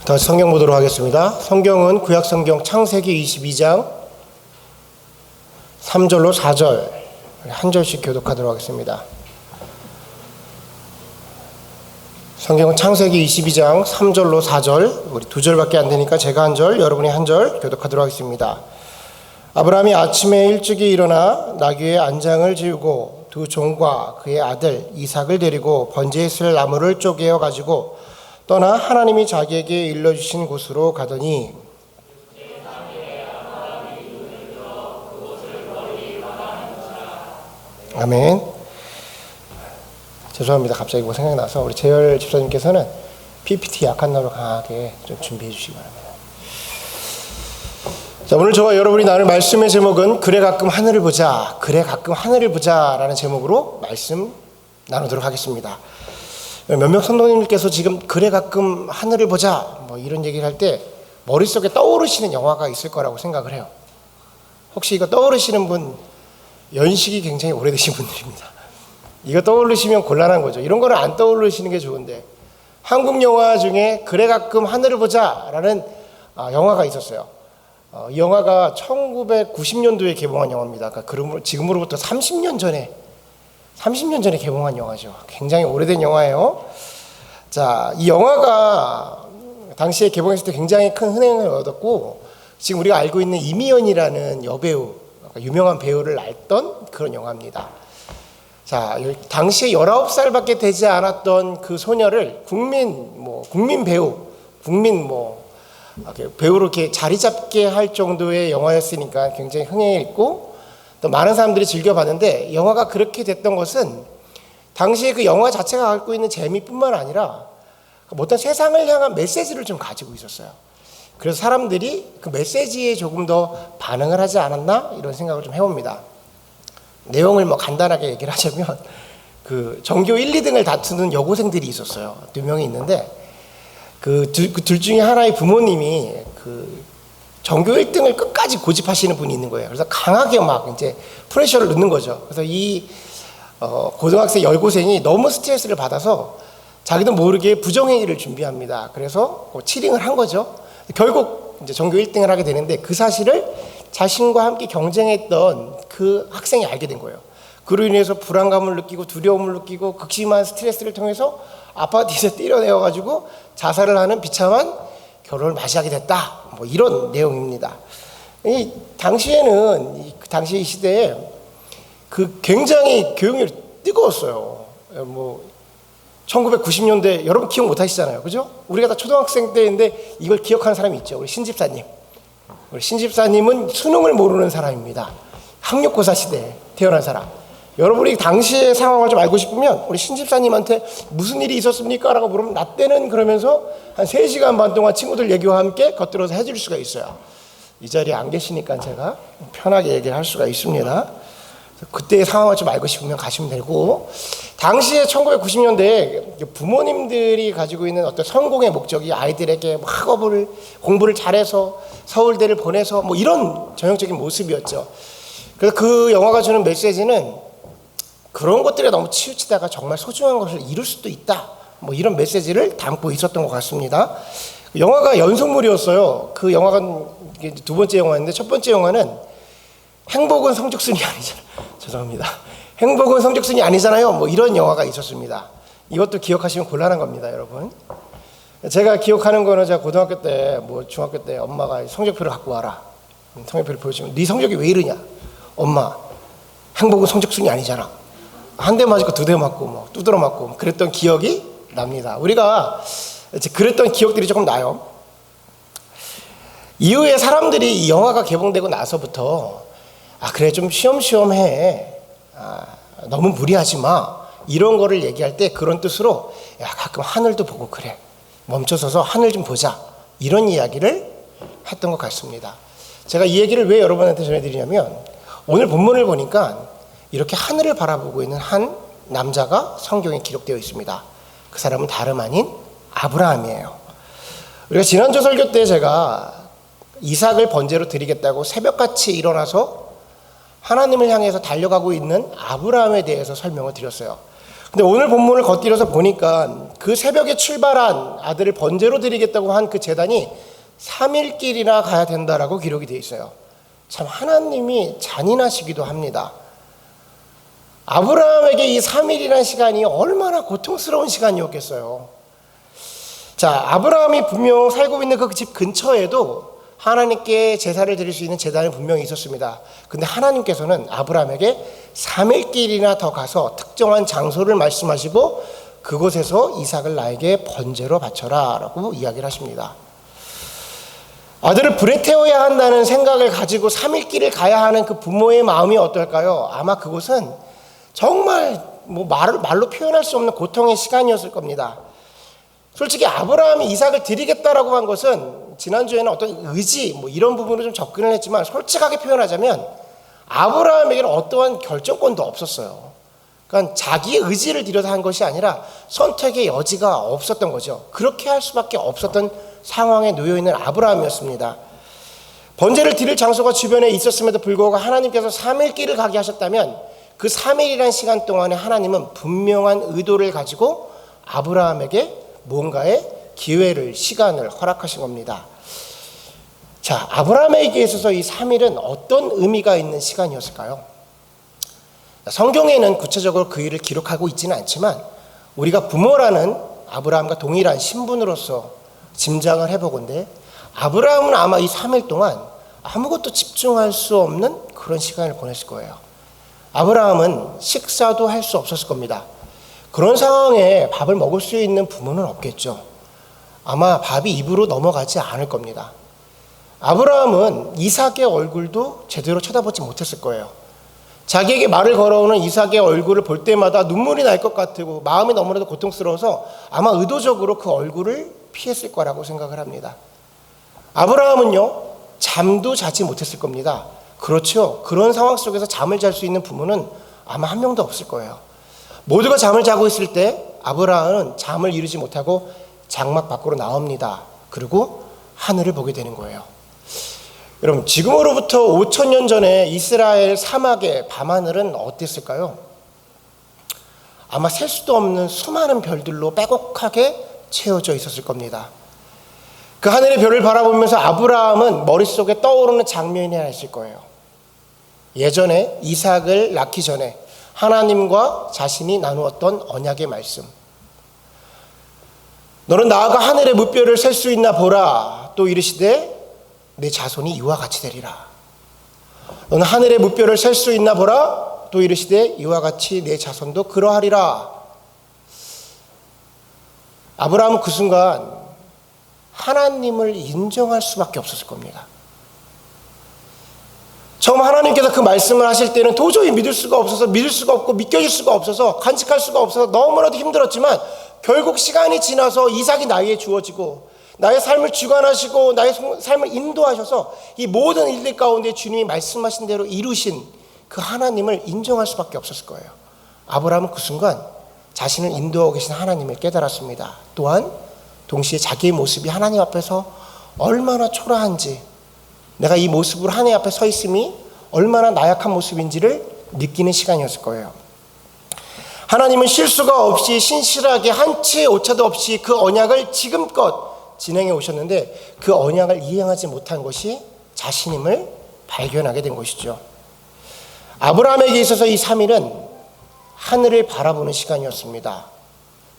다시 성경 보도록 하겠습니다. 성경은 구약성경 창세기 22장 3절로 4절 한 절씩 교독하도록 하겠습니다. 성경은 창세기 22장 3절로 4절, 우리 두 절밖에 안 되니까 제가 한 절, 여러분이 한 절 교독하도록 하겠습니다. 아브라함이 아침에 일찍이 일어나 나귀의 안장을 지우고 두 종과 그의 아들 이삭을 데리고 번제에 쓸 나무를 쪼개어 가지고 떠나 하나님이 자기에게 일러주신 곳으로 가더니 아멘. 죄송합니다. 갑자기 뭐 생각나서 우리 재열 집사님께서는 PPT 약한 날로 강하게 좀 준비해 주시기 바랍니다. 자, 오늘 저와 여러분이 나눌 말씀의 제목은 그래 가끔 하늘을 보자, 그래 가끔 하늘을 보자 라는 제목으로 말씀 나누도록 하겠습니다. 몇몇 성도님께서 지금 그래 가끔 하늘을 보자 뭐 이런 얘기를 할 때 머릿속에 떠오르시는 영화가 있을 거라고 생각을 해요. 혹시 이거 떠오르시는 분 연식이 굉장히 오래되신 분들입니다. 이거 떠오르시면 곤란한 거죠. 이런 거는 안 떠오르시는 게 좋은데 한국 영화 중에 그래 가끔 하늘을 보자 라는 영화가 있었어요. 이 영화가 1990년도에 개봉한 영화입니다. 그러니까 지금으로부터 30년 전에 개봉한 영화죠. 굉장히 오래된 영화예요. 자, 이 영화가 당시에 개봉했을 때 굉장히 큰 흥행을 얻었고 지금 우리가 알고 있는 이미연이라는 여배우, 유명한 배우를 알던 그런 영화입니다. 자, 당시에 19살밖에 되지 않았던 그 소녀를 국민 배우, 배우로 이렇게 자리 잡게 할 정도의 영화였으니까 굉장히 흥행했고 또 많은 사람들이 즐겨봤는데 영화가 그렇게 됐던 것은 당시에 그 영화 자체가 갖고 있는 재미뿐만 아니라 어떤 세상을 향한 메시지를 좀 가지고 있었어요. 그래서 사람들이 그 메시지에 조금 더 반응을 하지 않았나 이런 생각을 좀 해봅니다. 내용을 간단하게 얘기를 하자면 그 전교 1, 2등을 다투는 여고생들이 있었어요. 2명이 있는데 그 둘 중에 하나의 부모님이 그 전교 1등을 끝까지 고집하시는 분이 있는 거예요. 그래서 강하게 이제 프레셔를 넣는 거죠. 그래서 이 고등학생 여고생이 너무 스트레스를 받아서 자기도 모르게 부정행위를 준비합니다. 그래서 치링을 한 거죠. 결국 이제 전교 1등을 하게 되는데 그 사실을 자신과 함께 경쟁했던 그 학생이 알게 된 거예요. 그로 인해서 불안감을 느끼고 두려움을 느끼고 극심한 스트레스를 통해서 아파트에서 뛰어내어가지고 자살을 하는 비참한 결혼을 맞이하게 됐다. 이런 내용입니다. 당시에는 당시 이 시대에 그 굉장히 교육열이 뜨거웠어요. 1990년대 여러분 기억 못 하시잖아요. 그죠? 우리가 다 초등학생 때인데 이걸 기억하는 사람이 있죠. 우리 신집사님. 우리 신집사님은 수능을 모르는 사람입니다. 학력고사 시대에 태어난 사람. 여러분이 당시의 상황을 좀 알고 싶으면 우리 신집사님한테 무슨 일이 있었습니까? 라고 물으면 나 때는 그러면서 한 3시간 반 동안 친구들 얘기와 함께 겉들어서 해줄 수가 있어요. 이 자리에 안 계시니까 제가 편하게 얘기를 할 수가 있습니다. 그때의 상황을 좀 알고 싶으면 가시면 되고 당시에 1990년대에 부모님들이 가지고 있는 어떤 성공의 목적이 아이들에게 학업을 공부를 잘해서 서울대를 보내서 이런 전형적인 모습이었죠. 그래서 그 영화가 주는 메시지는 그런 것들에 너무 치우치다가 정말 소중한 것을 잃을 수도 있다. 이런 메시지를 담고 있었던 것 같습니다. 영화가 연속물이었어요. 그 영화가 두 번째 영화인데 첫 번째 영화는 행복은 성적순이 아니잖아요. 죄송합니다. 행복은 성적순이 아니잖아요. 이런 영화가 있었습니다. 이것도 기억하시면 곤란한 겁니다, 여러분. 제가 기억하는 거는 제가 고등학교 때, 중학교 때 엄마가 성적표를 갖고 와라. 성적표를 보여주면 네 성적이 왜 이러냐? 엄마, 행복은 성적순이 아니잖아. 한 대 맞고 두 대 맞고 두드러 맞고 그랬던 기억이 납니다. 우리가 이제 그랬던 기억들이 조금 나요. 이후에 사람들이 이 영화가 개봉되고 나서부터 그래 좀 쉬엄쉬엄 해. 너무 무리하지 마. 이런 거를 얘기할 때 그런 뜻으로 가끔 하늘도 보고 그래. 멈춰서서 하늘 좀 보자. 이런 이야기를 했던 것 같습니다. 제가 이 얘기를 왜 여러분한테 전해드리냐면 오늘 본문을 보니까 이렇게 하늘을 바라보고 있는 한 남자가 성경에 기록되어 있습니다. 그 사람은 다름 아닌 아브라함이에요. 우리가 지난주 설교 때 제가 이삭을 번제로 드리겠다고 새벽같이 일어나서 하나님을 향해서 달려가고 있는 아브라함에 대해서 설명을 드렸어요. 근데 오늘 본문을 겉들여서 보니까 그 새벽에 출발한 아들을 번제로 드리겠다고 한 그 제단이 3일길이나 가야 된다라고 기록이 되어 있어요. 참 하나님이 잔인하시기도 합니다. 아브라함에게 이 3일이라는 시간이 얼마나 고통스러운 시간이었겠어요. 자, 아브라함이 분명 살고 있는 그 집 근처에도 하나님께 제사를 드릴 수 있는 제단이 분명히 있었습니다. 근데 하나님께서는 아브라함에게 3일길이나 더 가서 특정한 장소를 말씀하시고 그곳에서 이삭을 나에게 번제로 바쳐라 라고 이야기를 하십니다. 아들을 불에 태워야 한다는 생각을 가지고 3일길을 가야 하는 그 부모의 마음이 어떨까요? 아마 그곳은 정말 말로 표현할 수 없는 고통의 시간이었을 겁니다. 솔직히 아브라함이 이삭을 드리겠다라고 한 것은 지난주에는 어떤 의지 이런 부분으로 좀 접근을 했지만 솔직하게 표현하자면 아브라함에게는 어떠한 결정권도 없었어요. 그러니까 자기의 의지를 들여서 한 것이 아니라 선택의 여지가 없었던 거죠. 그렇게 할 수밖에 없었던 상황에 놓여 있는 아브라함이었습니다. 번제를 드릴 장소가 주변에 있었음에도 불구하고 하나님께서 3일 길을 가게 하셨다면 그 3일이라는 시간 동안에 하나님은 분명한 의도를 가지고 아브라함에게 뭔가의 기회를, 시간을 허락하신 겁니다. 자, 아브라함에게 있어서 이 3일은 어떤 의미가 있는 시간이었을까요? 성경에는 구체적으로 그 일을 기록하고 있지는 않지만 우리가 부모라는 아브라함과 동일한 신분으로서 짐작을 해보건대 아브라함은 아마 이 3일 동안 아무것도 집중할 수 없는 그런 시간을 보냈을 거예요. 아브라함은 식사도 할 수 없었을 겁니다. 그런 상황에 밥을 먹을 수 있는 부모는 없겠죠. 아마 밥이 입으로 넘어가지 않을 겁니다. 아브라함은 이삭의 얼굴도 제대로 쳐다보지 못했을 거예요. 자기에게 말을 걸어오는 이삭의 얼굴을 볼 때마다 눈물이 날 것 같고 마음이 너무나도 고통스러워서 아마 의도적으로 그 얼굴을 피했을 거라고 생각을 합니다. 아브라함은요, 잠도 자지 못했을 겁니다. 그렇죠. 그런 상황 속에서 잠을 잘 수 있는 부모는 아마 한 명도 없을 거예요. 모두가 잠을 자고 있을 때 아브라함은 잠을 이루지 못하고 장막 밖으로 나옵니다. 그리고 하늘을 보게 되는 거예요. 여러분, 지금으로부터 5,000년 전에 이스라엘 사막의 밤하늘은 어땠을까요? 아마 셀 수도 없는 수많은 별들로 빼곡하게 채워져 있었을 겁니다. 그 하늘의 별을 바라보면서 아브라함은 머릿속에 떠오르는 장면이 하나 있을 거예요. 예전에 이삭을 낳기 전에 하나님과 자신이 나누었던 언약의 말씀. 너는 나아가 하늘의 무뼈를 셀 수 있나 보라. 또 이르시되 내 자손이 이와 같이 되리라. 너는 하늘의 무뼈를 셀 수 있나 보라. 또 이르시되 이와 같이 내 자손도 그러하리라. 아브라함은 그 순간 하나님을 인정할 수밖에 없었을 겁니다. 처음 하나님께서 그 말씀을 하실 때는 도저히 믿을 수가 없어서, 믿을 수가 없고 믿겨질 수가 없어서, 간직할 수가 없어서 너무나도 힘들었지만 결국 시간이 지나서 이삭이 나에게 주어지고 나의 삶을 주관하시고 나의 삶을 인도하셔서 이 모든 일들 가운데 주님이 말씀하신 대로 이루신 그 하나님을 인정할 수밖에 없었을 거예요. 아브라함은 그 순간 자신을 인도하고 계신 하나님을 깨달았습니다. 또한 동시에 자기의 모습이 하나님 앞에서 얼마나 초라한지, 내가 이 모습으로 하나님 앞에 서 있음이 얼마나 나약한 모습인지를 느끼는 시간이었을 거예요. 하나님은 실수가 없이 신실하게 한치의 오차도 없이 그 언약을 지금껏 진행해 오셨는데 그 언약을 이행하지 못한 것이 자신임을 발견하게 된 것이죠. 아브라함에게 있어서 이 3일은 하늘을 바라보는 시간이었습니다.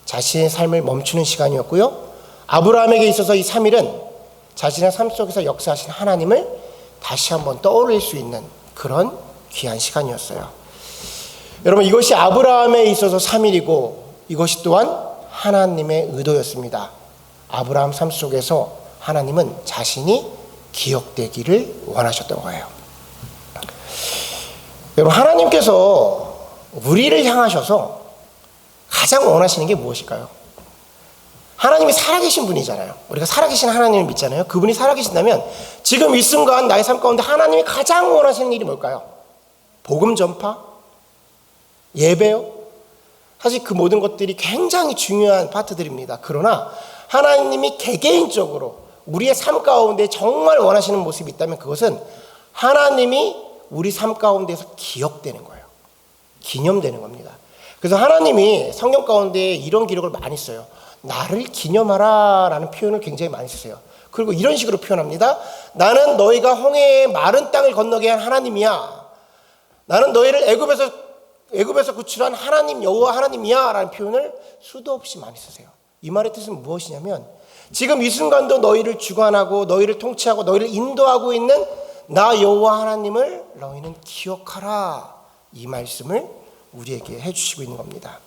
자신의 삶을 멈추는 시간이었고요. 아브라함에게 있어서 이 3일은 자신의 삶 속에서 역사하신 하나님을 다시 한번 떠올릴 수 있는 그런 귀한 시간이었어요. 여러분, 이것이 아브라함에 있어서 3일이고 이것이 또한 하나님의 의도였습니다. 아브라함 삶 속에서 하나님은 자신이 기억되기를 원하셨던 거예요. 여러분, 하나님께서 우리를 향하셔서 가장 원하시는 게 무엇일까요? 하나님이 살아계신 분이잖아요. 우리가 살아계신 하나님을 믿잖아요. 그분이 살아계신다면 지금 이 순간 나의 삶 가운데 하나님이 가장 원하시는 일이 뭘까요? 복음 전파? 예배요? 사실 그 모든 것들이 굉장히 중요한 파트들입니다. 그러나 하나님이 개개인적으로 우리의 삶 가운데 정말 원하시는 모습이 있다면 그것은 하나님이 우리 삶 가운데서 기억되는 거예요. 기념되는 겁니다. 그래서 하나님이 성경 가운데 이런 기록을 많이 써요. 나를 기념하라 라는 표현을 굉장히 많이 쓰세요. 그리고 이런 식으로 표현합니다. 나는 너희가 홍해의 마른 땅을 건너게 한 하나님이야. 나는 너희를 애굽에서 구출한 하나님 여호와 하나님이야 라는 표현을 수도 없이 많이 쓰세요. 이 말의 뜻은 무엇이냐면 지금 이 순간도 너희를 주관하고 너희를 통치하고 너희를 인도하고 있는 나 여호와 하나님을 너희는 기억하라. 이 말씀을 우리에게 해주시고 있는 겁니다.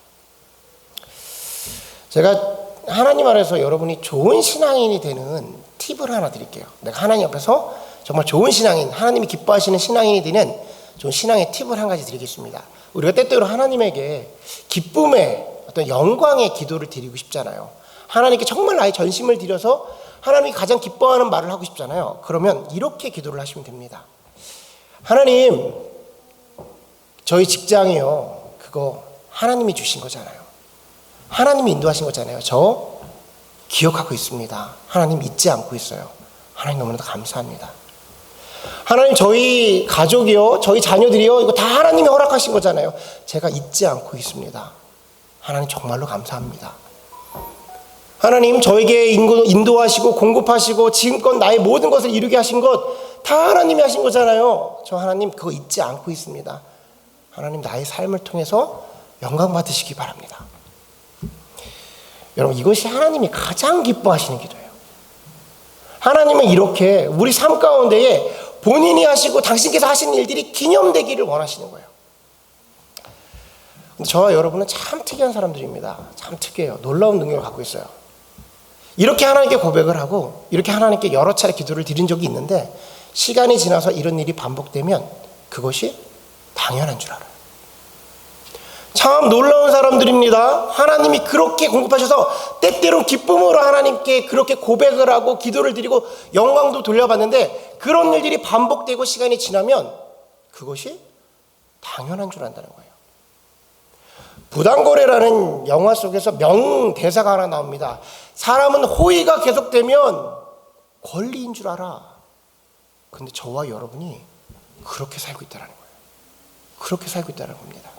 제가 하나님 안에서 여러분이 좋은 신앙인이 되는 팁을 하나 드릴게요. 내가 하나님 앞에서 정말 좋은 신앙인, 하나님이 기뻐하시는 신앙인이 되는 좋은 신앙의 팁을 한 가지 드리겠습니다. 우리가 때때로 하나님에게 기쁨의 어떤 영광의 기도를 드리고 싶잖아요. 하나님께 정말 나의 전심을 드려서 하나님이 가장 기뻐하는 말을 하고 싶잖아요. 그러면 이렇게 기도를 하시면 됩니다. 하나님, 저희 직장이요, 그거 하나님이 주신 거잖아요. 하나님이 인도하신 거잖아요. 저 기억하고 있습니다. 하나님 잊지 않고 있어요. 하나님 너무나도 감사합니다. 하나님, 저희 가족이요, 저희 자녀들이요, 이거 다 하나님이 허락하신 거잖아요. 제가 잊지 않고 있습니다. 하나님 정말로 감사합니다. 하나님, 저에게 인도하시고 공급하시고 지금껏 나의 모든 것을 이루게 하신 것 다 하나님이 하신 거잖아요. 저 하나님 그거 잊지 않고 있습니다. 하나님, 나의 삶을 통해서 영광 받으시기 바랍니다. 여러분, 이것이 하나님이 가장 기뻐하시는 기도예요. 하나님은 이렇게 우리 삶 가운데에 본인이 하시고 당신께서 하시는 일들이 기념되기를 원하시는 거예요. 근데 저와 여러분은 참 특이한 사람들입니다. 참 특이해요. 놀라운 능력을 갖고 있어요. 이렇게 하나님께 고백을 하고 이렇게 하나님께 여러 차례 기도를 드린 적이 있는데 시간이 지나서 이런 일이 반복되면 그것이 당연한 줄 알아요. 참 놀라운 사람들입니다. 하나님이 그렇게 공급하셔서 때때로 기쁨으로 하나님께 그렇게 고백을 하고 기도를 드리고 영광도 돌려받는데 그런 일들이 반복되고 시간이 지나면 그것이 당연한 줄 안다는 거예요. 부당거래라는 영화 속에서 명대사가 하나 나옵니다. 사람은 호의가 계속되면 권리인 줄 알아. 근데 저와 여러분이 그렇게 살고 있다는 거예요. 그렇게 살고 있다는 겁니다.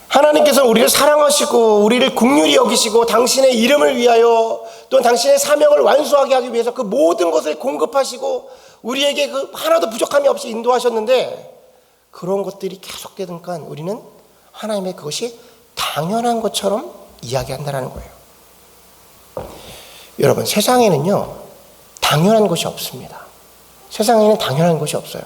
하나님께서 우리를 사랑하시고 우리를 긍휼히 여기시고 당신의 이름을 위하여 또는 당신의 사명을 완수하게 하기 위해서 그 모든 것을 공급하시고 우리에게 그 하나도 부족함이 없이 인도하셨는데 그런 것들이 계속되니까 우리는 하나님의 그것이 당연한 것처럼 이야기한다는 거예요. 여러분, 세상에는요 당연한 것이 없습니다. 세상에는 당연한 것이 없어요.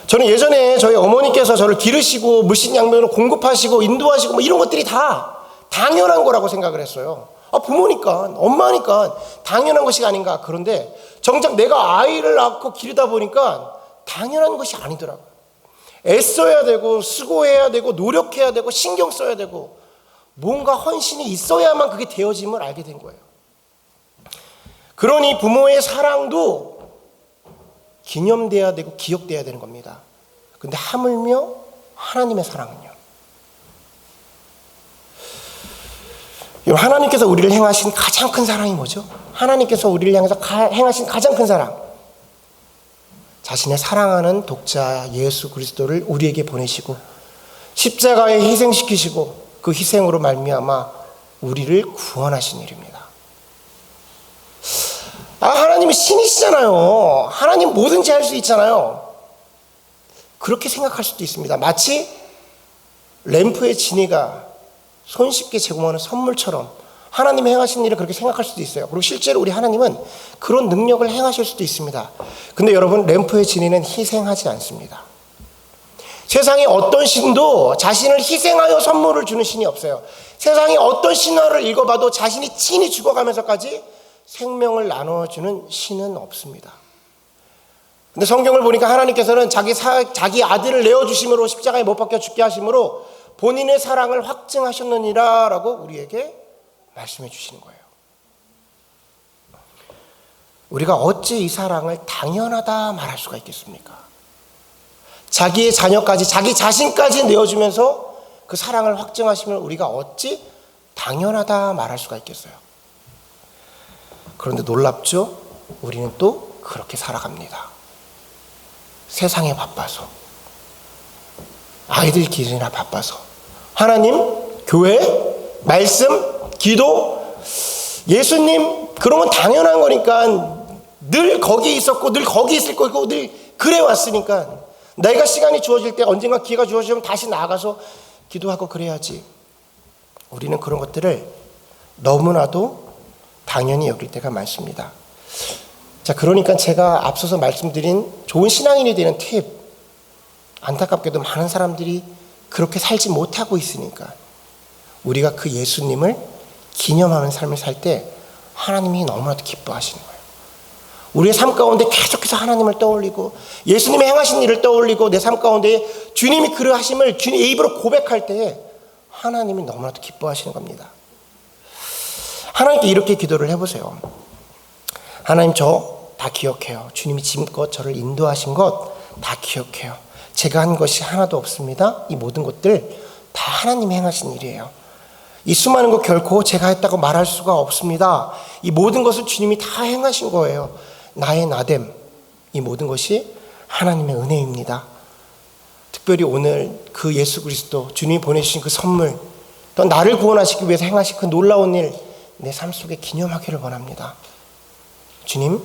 저는 예전에 저희 어머니께서 저를 기르시고 물신양면으로 공급하시고 인도하시고 뭐 이런 것들이 다 당연한 거라고 생각을 했어요. 부모니까, 엄마니까 당연한 것이 아닌가. 그런데 정작 내가 아이를 낳고 기르다 보니까 당연한 것이 아니더라고요. 애써야 되고 수고해야 되고 노력해야 되고 신경 써야 되고 뭔가 헌신이 있어야만 그게 되어짐을 알게 된 거예요. 그러니 부모의 사랑도 기념돼야 되고 기억돼야 되는 겁니다. 근데 하물며 하나님의 사랑은요. 하나님께서 우리를 행하신 가장 큰 사랑이 뭐죠? 하나님께서 우리를 향해서 행하신 가장 큰 사랑. 자신의 사랑하는 독자 예수 그리스도를 우리에게 보내시고 십자가에 희생시키시고 그 희생으로 말미암아 우리를 구원하신 일입니다. 하나님은 신이시잖아요. 하나님 뭐든지 할 수 있잖아요. 그렇게 생각할 수도 있습니다. 마치 램프의 진이가 손쉽게 제공하는 선물처럼 하나님이 행하신 일을 그렇게 생각할 수도 있어요. 그리고 실제로 우리 하나님은 그런 능력을 행하실 수도 있습니다. 근데 여러분, 램프의 진이는 희생하지 않습니다. 세상에 어떤 신도 자신을 희생하여 선물을 주는 신이 없어요. 세상에 어떤 신화를 읽어봐도 자신이 친히 죽어가면서까지 생명을 나눠주는 신은 없습니다. 근데 성경을 보니까 하나님께서는 자기 아들을 내어주심으로 십자가에 못 박혀 죽게 하심으로 본인의 사랑을 확증하셨느니라 라고 우리에게 말씀해 주시는 거예요. 우리가 어찌 이 사랑을 당연하다 말할 수가 있겠습니까? 자기의 자녀까지 자기 자신까지 내어주면서 그 사랑을 확증하심을 우리가 어찌 당연하다 말할 수가 있겠어요? 그런데 놀랍죠? 우리는 또 그렇게 살아갑니다. 세상에 바빠서. 아이들 기르느라 바빠서. 하나님, 교회, 말씀, 기도, 예수님, 그런 건 당연한 거니까 늘 거기 있었고 늘 거기 있을 거고 늘 그래 왔으니까 내가 시간이 주어질 때 언젠가 기회가 주어지면 다시 나가서 기도하고 그래야지. 우리는 그런 것들을 너무나도 당연히 여길 때가 많습니다. 자, 그러니까 제가 앞서서 말씀드린 좋은 신앙인이 되는 팁, 안타깝게도 많은 사람들이 그렇게 살지 못하고 있으니까 우리가 그 예수님을 기념하는 삶을 살 때 하나님이 너무나도 기뻐하시는 거예요. 우리의 삶 가운데 계속해서 하나님을 떠올리고 예수님의 행하신 일을 떠올리고 내 삶 가운데 주님이 그러하심을 주님 입으로 고백할 때에 하나님이 너무나도 기뻐하시는 겁니다. 하나님께 이렇게 기도를 해보세요. 하나님, 저 다 기억해요. 주님이 지금껏 저를 인도하신 것 다 기억해요. 제가 한 것이 하나도 없습니다. 이 모든 것들 다 하나님이 행하신 일이에요. 이 수많은 것 결코 제가 했다고 말할 수가 없습니다. 이 모든 것을 주님이 다 행하신 거예요. 나의 나됨, 이 모든 것이 하나님의 은혜입니다. 특별히 오늘 그 예수 그리스도, 주님이 보내주신 그 선물, 또 나를 구원하시기 위해서 행하신 그 놀라운 일, 내 삶 속에 기념하기를 원합니다. 주님,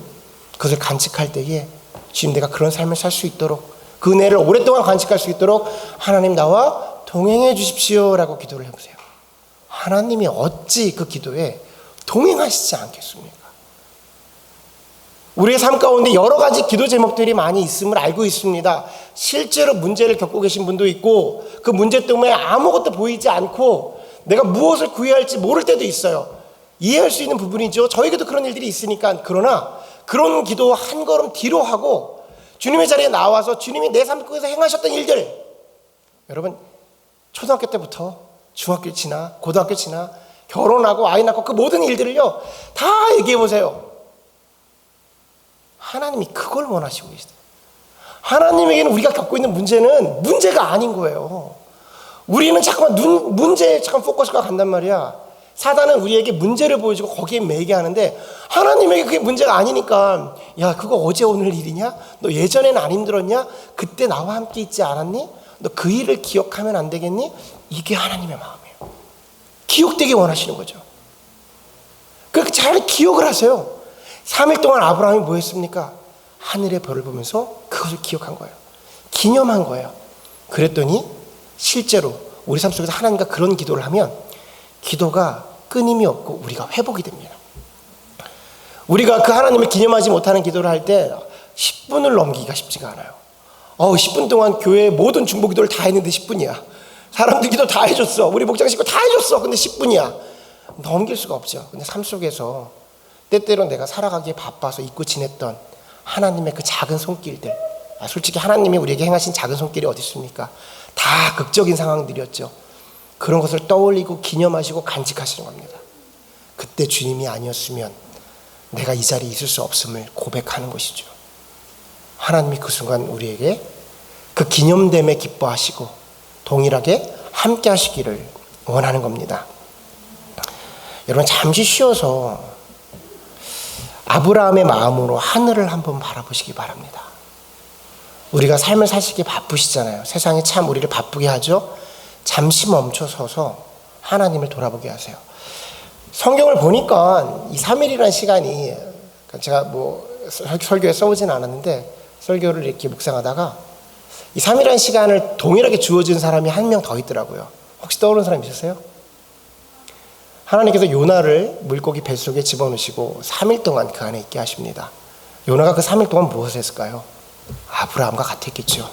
그것을 간직할 때에 주님, 내가 그런 삶을 살 수 있도록, 그 은혜를 오랫동안 간직할 수 있도록 하나님 나와 동행해 주십시오라고 기도를 해보세요. 하나님이 어찌 그 기도에 동행하시지 않겠습니까? 우리의 삶 가운데 여러 가지 기도 제목들이 많이 있음을 알고 있습니다. 실제로 문제를 겪고 계신 분도 있고 그 문제 때문에 아무것도 보이지 않고 내가 무엇을 구해야 할지 모를 때도 있어요. 이해할 수 있는 부분이죠. 저에게도 그런 일들이 있으니까. 그러나 그런 기도 한 걸음 뒤로 하고 주님의 자리에 나와서 주님이 내 삶 속에서 행하셨던 일들, 여러분 초등학교 때부터 중학교 지나 고등학교 지나 결혼하고 아이 낳고 그 모든 일들을요 다 얘기해 보세요. 하나님이 그걸 원하시고 계시다. 하나님에게는 우리가 겪고 있는 문제는 문제가 아닌 거예요. 우리는 자꾸만 문제에 잠깐 포커스가 간단 말이야. 사단은 우리에게 문제를 보여주고 거기에 매게 하는데 하나님에게 그게 문제가 아니니까, 야, 그거 어제 오늘 일이냐? 너 예전에는 안 힘들었냐? 그때 나와 함께 있지 않았니? 너 그 일을 기억하면 안 되겠니? 이게 하나님의 마음이에요. 기억되게 원하시는 거죠. 그렇게 잘 기억을 하세요. 3일 동안 아브라함이 뭐 했습니까? 하늘의 별을 보면서 그것을 기억한 거예요. 기념한 거예요. 그랬더니 실제로 우리 삶 속에서 하나님과 그런 기도를 하면 기도가 끊임이 없고 우리가 회복이 됩니다. 우리가 그 하나님을 기념하지 못하는 기도를 할 때 10분을 넘기기가 쉽지가 않아요. 10분 동안 교회의 모든 중보 기도를 다 했는데 10분이야. 사람들 기도 다 해줬어. 우리 목장 식구 다 해줬어. 근데 10분이야. 넘길 수가 없죠. 근데 삶 속에서 때때로 내가 살아가기에 바빠서 잊고 지냈던 하나님의 그 작은 손길들, 솔직히 하나님이 우리에게 행하신 작은 손길이 어디 있습니까? 다 극적인 상황들이었죠. 그런 것을 떠올리고 기념하시고 간직하시는 겁니다. 그때 주님이 아니었으면 내가 이 자리에 있을 수 없음을 고백하는 것이죠. 하나님이 그 순간 우리에게 그 기념됨에 기뻐하시고 동일하게 함께 하시기를 원하는 겁니다. 여러분, 잠시 쉬어서 아브라함의 마음으로 하늘을 한번 바라보시기 바랍니다. 우리가 삶을 사시기 바쁘시잖아요. 세상이 참 우리를 바쁘게 하죠. 잠시 멈춰서서 하나님을 돌아보게 하세요. 성경을 보니까 이 3일이라는 시간이, 제가 설교에 써오진 않았는데 설교를 이렇게 묵상하다가 이 3일이라는 시간을 동일하게 주어진 사람이 한 명 더 있더라고요. 혹시 떠오르는 사람 있으세요? 하나님께서 요나를 물고기 뱃속에 집어넣으시고 3일 동안 그 안에 있게 하십니다. 요나가 그 3일 동안 무엇을 했을까요? 아브라함과 같았겠죠.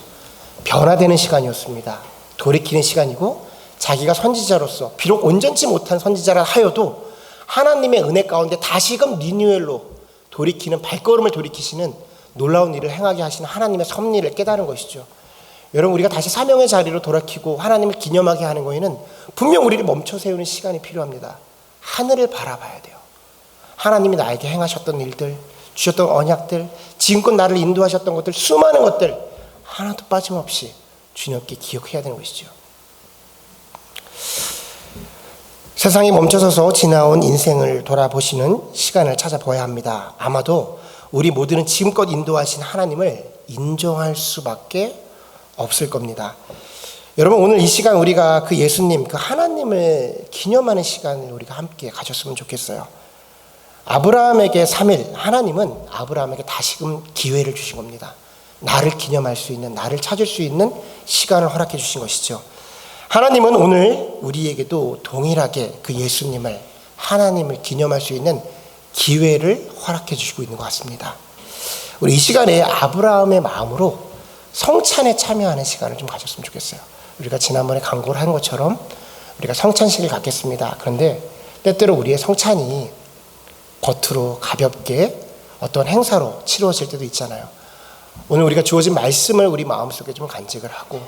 변화되는 시간이었습니다. 돌이키는 시간이고, 자기가 선지자로서 비록 온전치 못한 선지자라 하여도 하나님의 은혜 가운데 다시금 리뉴얼로 돌이키는, 발걸음을 돌이키시는 놀라운 일을 행하게 하시는 하나님의 섭리를 깨달은 것이죠. 여러분, 우리가 다시 사명의 자리로 돌아키고 하나님을 기념하게 하는 거에는 분명 우리를 멈춰 세우는 시간이 필요합니다. 하늘을 바라봐야 돼요. 하나님이 나에게 행하셨던 일들, 주셨던 언약들, 지금껏 나를 인도하셨던 것들, 수많은 것들 하나도 빠짐없이 주님께 기억해야 되는 것이죠. 세상이 멈춰서서 지나온 인생을 돌아보시는 시간을 찾아봐야 합니다. 아마도 우리 모두는 지금껏 인도하신 하나님을 인정할 수밖에 없을 겁니다. 여러분, 오늘 이 시간 우리가 그 예수님, 그 하나님을 기념하는 시간을 우리가 함께 가졌으면 좋겠어요. 아브라함에게 3일, 하나님은 아브라함에게 다시금 기회를 주신 겁니다. 나를 기념할 수 있는, 나를 찾을 수 있는 시간을 허락해 주신 것이죠. 하나님은 오늘 우리에게도 동일하게 그 예수님을, 하나님을 기념할 수 있는 기회를 허락해 주시고 있는 것 같습니다. 우리 이 시간에 아브라함의 마음으로 성찬에 참여하는 시간을 좀 가졌으면 좋겠어요. 우리가 지난번에 강구를 한 것처럼 우리가 성찬식을 갖겠습니다. 그런데 때때로 우리의 성찬이 겉으로 가볍게 어떤 행사로 치루어질 때도 있잖아요. 오늘 우리가 주어진 말씀을 우리 마음속에 좀 간직을 하고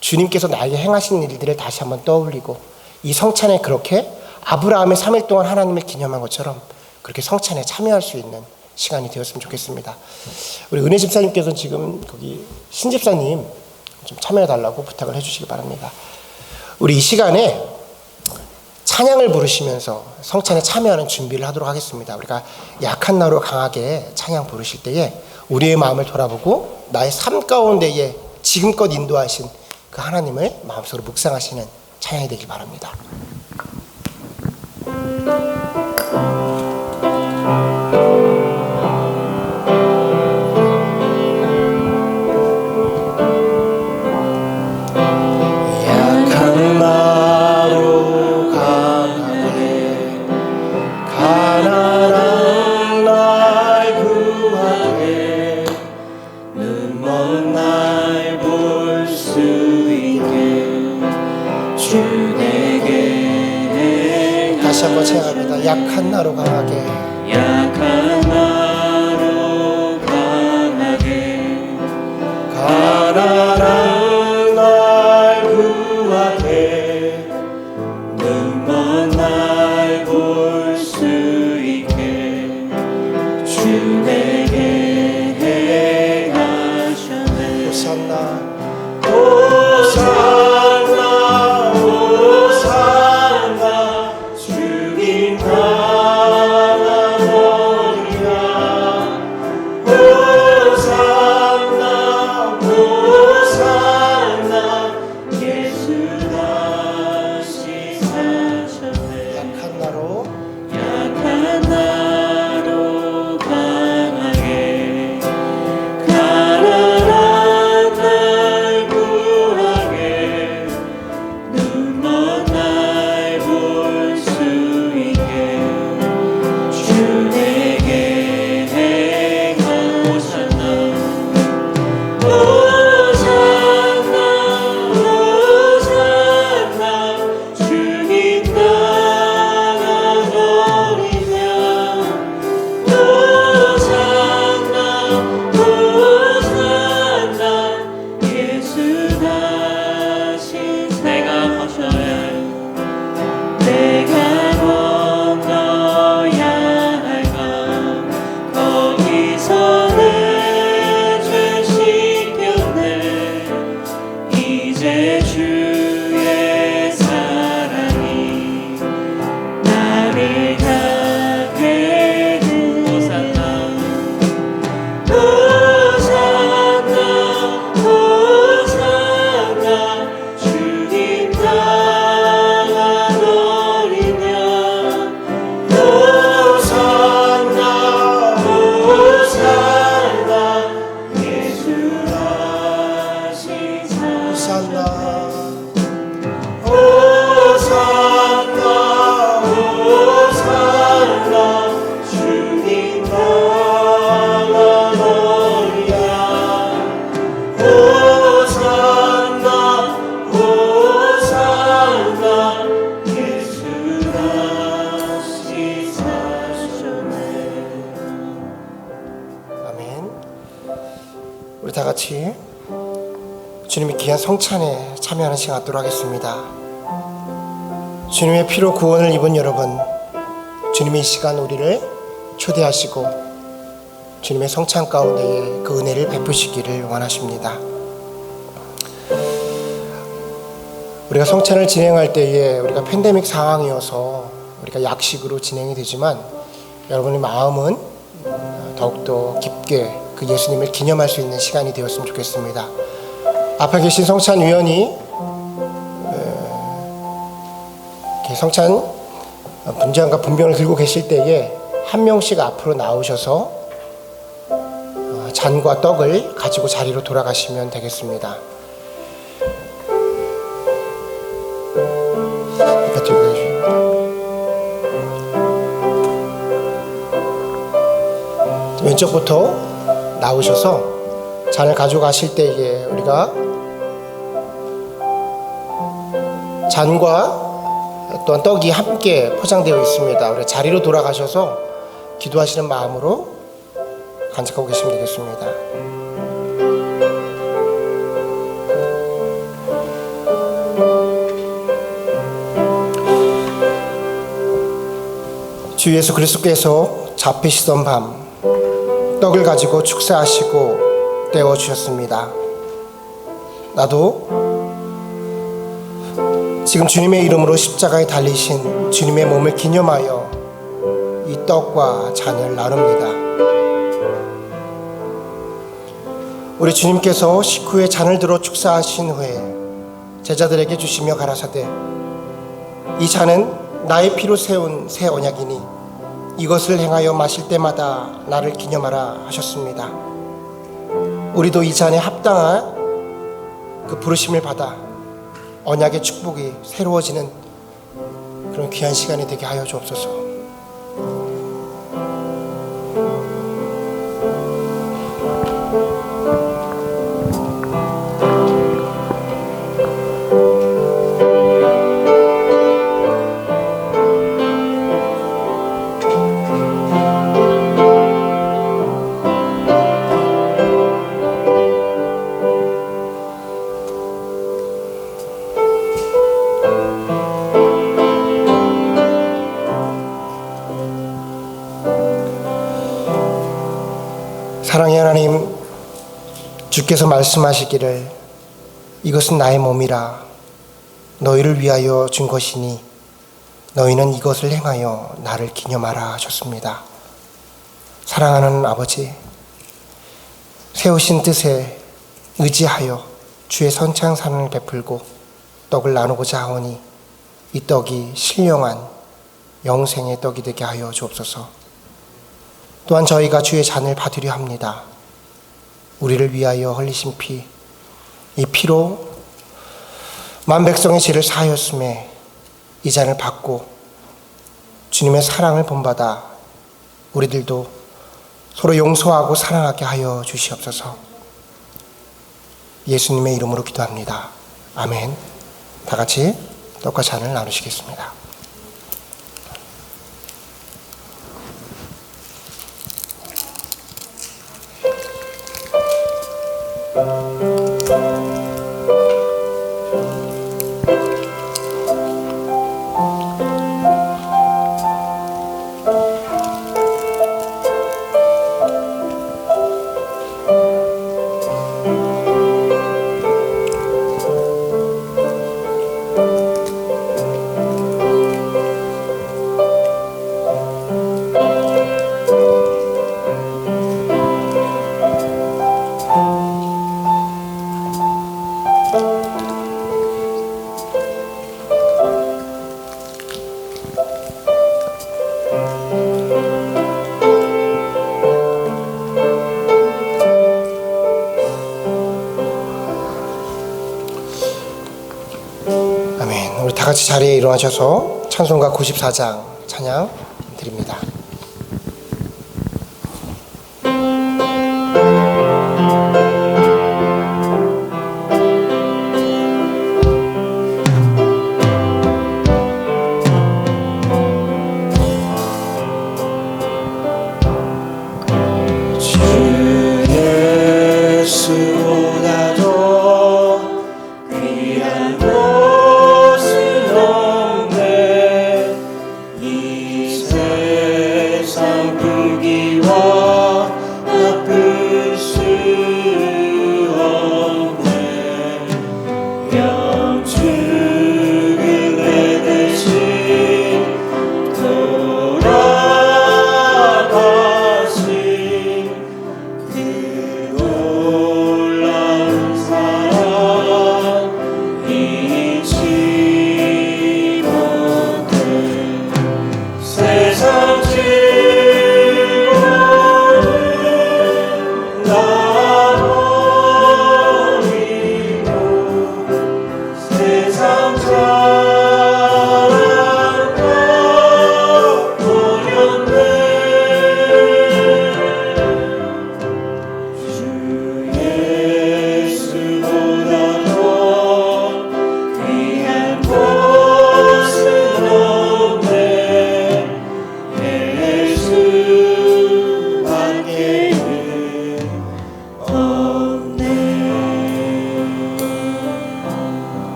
주님께서 나에게 행하신 일들을 다시 한번 떠올리고 이 성찬에 그렇게 아브라함의 3일 동안 하나님을 기념한 것처럼 그렇게 성찬에 참여할 수 있는 시간이 되었으면 좋겠습니다. 우리 은혜 집사님께서는 지금 거기 신 집사님 좀 참여해달라고 부탁을 해주시기 바랍니다. 우리 이 시간에 찬양을 부르시면서 성찬에 참여하는 준비를 하도록 하겠습니다. 우리가 약한 나로 강하게 찬양 부르실 때에 우리의 마음을 돌아보고 나의 삶 가운데에 지금껏 인도하신 그 하나님을 마음속으로 묵상하시는 찬양이 되길 바랍니다. 약한 나로 강하게 가난한 날 구하게 눈먼 날 볼 수 있게 주 내게 다시 한번 찬양합니다. 약한 나로 강하게 약한 나로 강하게 가난한 날 구하게 눈먼 날 볼 수 있게 주 내게 행하셨네. 호산나 호산나 호산나 주님 나라노리라. 호산나 호산나 예수 다시 사셨네. 약한 나로 강하게 가난한 날 구하게 눈먼 날 볼 수 있게 주 내게 행하셨나. 호산나 호산나 주님 나라노리냐. 호산나 호산나 예수 다시 내가 거쳐야 내가 건너야 할까. 거기서 내 죄 씻겼네. 이제 주의 사랑이 나를 가게 해. 호산나 호산나 호산나 주님 나라노리냐. 호산나 호산나 예수 다시 사셨나. 호산나 호산나 주님 나라노리야. 호산나 호산나 예수 다시 사셨네. 아멘. 우리 다 같이 주님의 귀한 성찬에 참여하는 시간 갖도록 하겠습니다. 주님의 피로 구원을 입은 여러분, 주님이 이 시간 우리를 초대하시고 주님의 성찬 가운데에 그 은혜를 베푸시기를 원하십니다. 우리가 성찬을 진행할 때에 우리가 팬데믹 상황이어서 우리가 약식으로 진행이 되지만 여러분의 마음은 더욱더 깊게 그 예수님을 기념할 수 있는 시간이 되었으면 좋겠습니다. 앞에 계신 성찬위원이 성찬 분장과 분병을 들고 계실 때에 한 명씩 앞으로 나오셔서 잔과 떡을 가지고 자리로 돌아가시면 되겠습니다. 왼쪽부터 나오셔서 잔을 가져가실 때에 우리가 잔과 또한 떡이 함께 포장되어 있습니다. 우리 자리로 돌아가셔서 기도하시는 마음으로 간직하고 계시면 되겠습니다. 주 예수 그리스도께서 잡히시던 밤 떡을 가지고 축사하시고 떼어 주셨습니다. 나도 지금 주님의 이름으로 십자가에 달리신 주님의 몸을 기념하여 이 떡과 잔을 나눕니다. 우리 주님께서 식후에 잔을 들어 축사하신 후에 제자들에게 주시며 가라사대 이 잔은 나의 피로 세운 새 언약이니 이것을 행하여 마실 때마다 나를 기념하라 하셨습니다. 우리도 이 잔에 합당한 그 부르심을 받아 언약의 축복이 새로워지는 그런 귀한 시간이 되게 하여 주옵소서. 사랑의 하나님, 주께서 말씀하시기를 이것은 나의 몸이라 너희를 위하여 준 것이니 너희는 이것을 행하여 나를 기념하라 하셨습니다. 사랑하는 아버지, 세우신 뜻에 의지하여 주의 선창산을 베풀고 떡을 나누고자 하오니 이 떡이 신령한 영생의 떡이 되게 하여 주옵소서. 또한 저희가 주의 잔을 받으려 합니다. 우리를 위하여 흘리신 피, 이 피로 만 백성의 죄를 사하였음에 이 잔을 받고 주님의 사랑을 본받아 우리들도 서로 용서하고 사랑하게 하여 주시옵소서. 예수님의 이름으로 기도합니다. 아멘. 다 같이 떡과 잔을 나누시겠습니다. 우리 다 같이 자리에 일어나셔서 찬송가 94장 찬양 드립니다. 이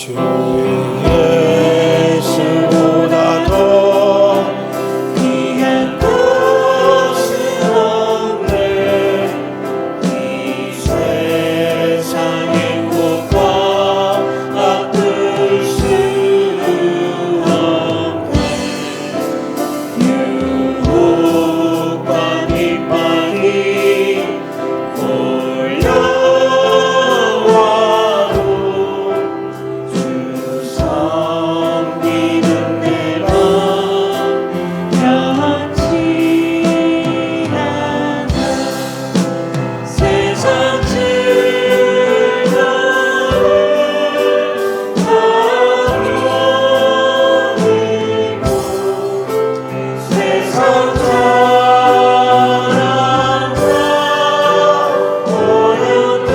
주 예수보다 더 귀한 것은 없네. 이 세상 행복과 바꿀 수 없네. 유혹과 핍박이 몰려와도 주 섬기는 내 맘 변치 않아. 세상 즐거움을 버리고 세상 사랑과 오염돼.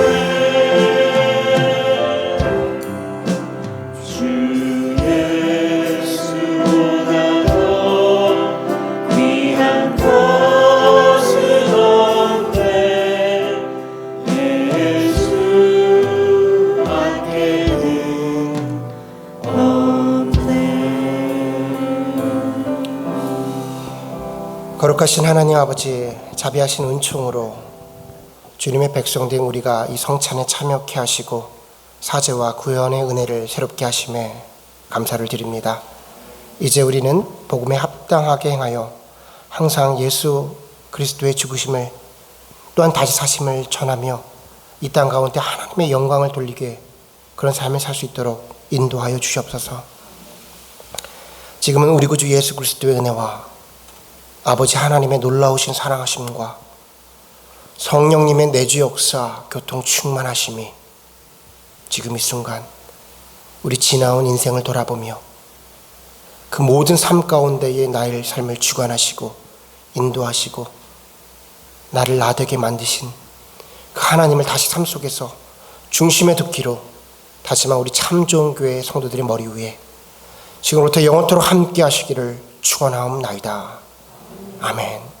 주 예수보다 더 귀한 것은 없네. 예수 밖에는 없네. 거룩하신 하나님 아버지, 자비하신 은총으로 주님의 백성된 우리가 이 성찬에 참여케 하시고 사죄와 구원의 은혜를 새롭게 하심에 감사를 드립니다. 이제 우리는 복음에 합당하게 행하여 항상 예수 그리스도의 죽으심을 또한 다시 사심을 전하며 이 땅 가운데 하나님의 영광을 돌리게 그런 삶을 살 수 있도록 인도하여 주시옵소서. 지금은 우리 구주 예수 그리스도의 은혜와 아버지 하나님의 놀라우신 사랑하심과 성령님의 내주 역사, 교통 충만하심이 지금 이 순간 우리 지나온 인생을 돌아보며 그 모든 삶 가운데에 나의 삶을 주관하시고 인도하시고 나를 나되게 만드신 그 하나님을 다시 삶 속에서 중심에 두기로 다시마 우리 참 좋은 교회 성도들의 머리 위에 지금부터 영원토록 함께 하시기를 축원하옵나이다. 아멘.